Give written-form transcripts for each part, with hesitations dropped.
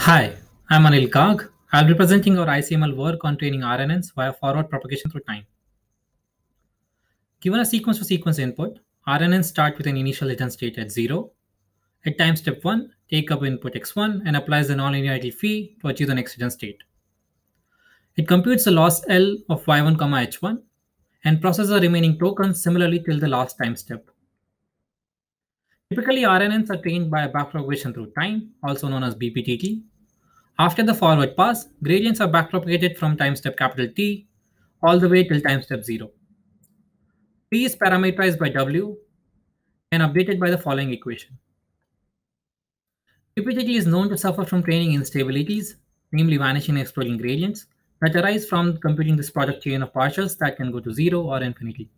Hi, I'm Anil Kag. I'll be presenting our ICML work on training RNNs via forward propagation through time. Given a sequence to sequence input, RNNs start with an initial hidden state at 0. At time step 1, take up input x1 and applies the nonlinearity phi to achieve the next hidden state. It computes the loss L of y1, h1 and processes the remaining tokens similarly till the last time step. Typically, RNNs are trained by backpropagation through time, also known as BPTT. After the forward pass, gradients are backpropagated from time step capital T all the way till time step 0. P is parameterized by W and updated by the following equation. BPTT is known to suffer from training instabilities, namely vanishing and exploding gradients, that arise from computing this product chain of partials that can go to 0 or infinity.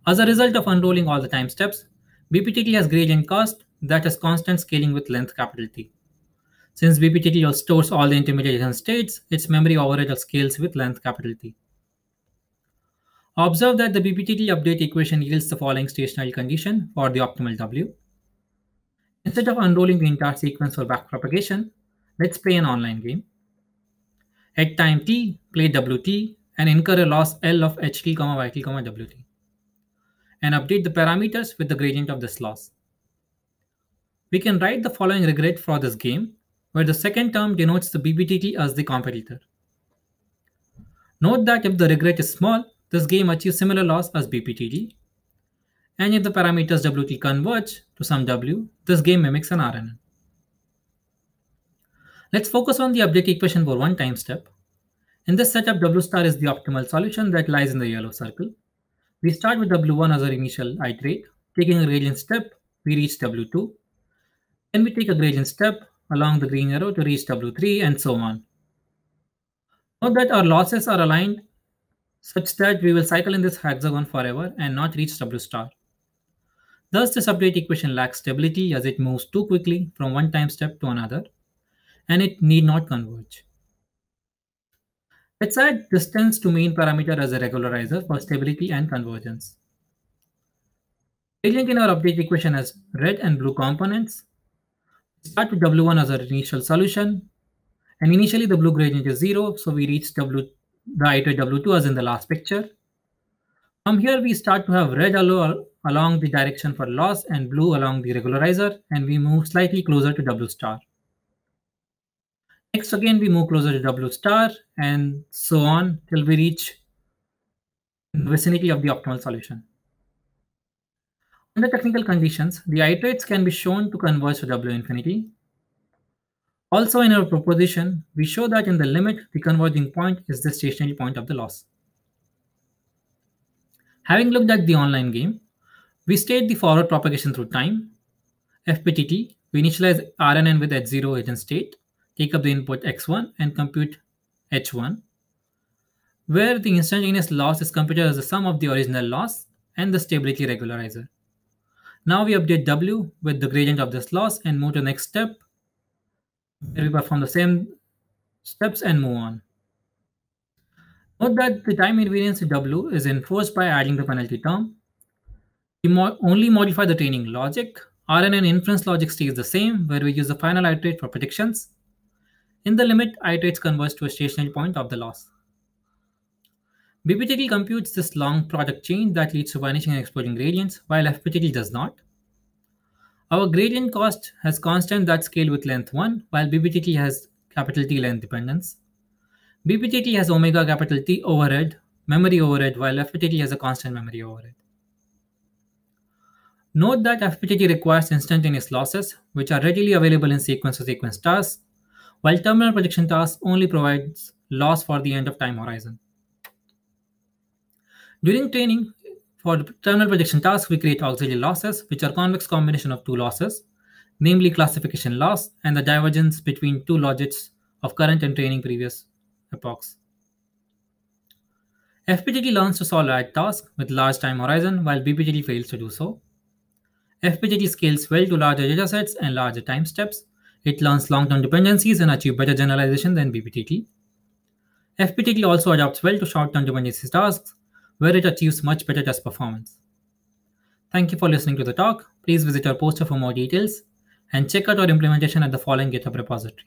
As a result of unrolling all the time steps, BPTT has gradient cost that has constant scaling with length capital T. Since BPTT stores all the intermediate states, its memory overhead scales with length capital T. Observe that the BPTT update equation yields the following stationary condition for the optimal W. Instead of unrolling the entire sequence for backpropagation, let's play an online game. At time t, play wt and incur a loss L of ht, yt, wt, and update the parameters with the gradient of this loss. We can write the following regret for this game, where the second term denotes the BPTT as the competitor. Note that if the regret is small, this game achieves similar loss as BPTT, and if the parameters wt converge to some w, this game mimics an RNN. Let's focus on the update equation for one time step. In this setup, w star is the optimal solution that lies in the yellow circle. We start with w1 as our initial iterate. Taking a gradient step, we reach w2. Then we take a gradient step along the green arrow to reach w3 and so on. Note that our losses are aligned such that we will cycle in this hexagon forever and not reach w star. Thus, this update equation lacks stability as it moves too quickly from one time step to another, and it need not converge. Let's add distance to mean parameter as a regularizer for stability and convergence. Gradient in our update equation has red and blue components. We start with w1 as our initial solution, and initially the blue gradient is 0, so we reach the iterate w2 as in the last picture. From here, we start to have red along the direction for loss and blue along the regularizer, and we move slightly closer to w star. Next, again, we move closer to w star and so on till we reach the vicinity of the optimal solution. Under technical conditions, the iterates can be shown to converge to w infinity. Also, in our proposition, we show that in the limit, the converging point is the stationary point of the loss. Having looked at the online game, we state the forward propagation through time. FPTT, we initialize RNN with h0 hidden state, take up the input x1 and compute h1, where the instantaneous loss is computed as the sum of the original loss and the stability regularizer. Now we update W with the gradient of this loss and move to the next step, where we perform the same steps and move on. Note that the time invariance to W is enforced by adding the penalty term. We only modify the training logic. RNN inference logic stays the same, where we use the final iterate for predictions. In the limit, iterates converge to a stationary point of the loss. BPTT computes this long product chain that leads to vanishing and exploding gradients, while FPTT does not. Our gradient cost has constant that scale with length 1, while BPTT has capital T length dependence. BPTT has omega capital T overhead, memory overhead, while FPTT has a constant memory overhead. Note that FPTT requires instantaneous losses, which are readily available in sequence-to-sequence tasks, while terminal prediction task only provides loss for the end of time horizon. During training, for the terminal prediction task, we create auxiliary losses, which are convex combination of two losses, namely classification loss and the divergence between two logits of current and training previous epochs. FPTT learns to solve large tasks with large time horizon, while BPTT fails to do so. FPTT scales well to larger datasets and larger time steps. It learns long-term dependencies and achieves better generalization than BPTT. FPTT also adapts well to short-term dependencies tasks, where it achieves much better test performance. Thank you for listening to the talk. Please visit our poster for more details and check out our implementation at the following GitHub repository.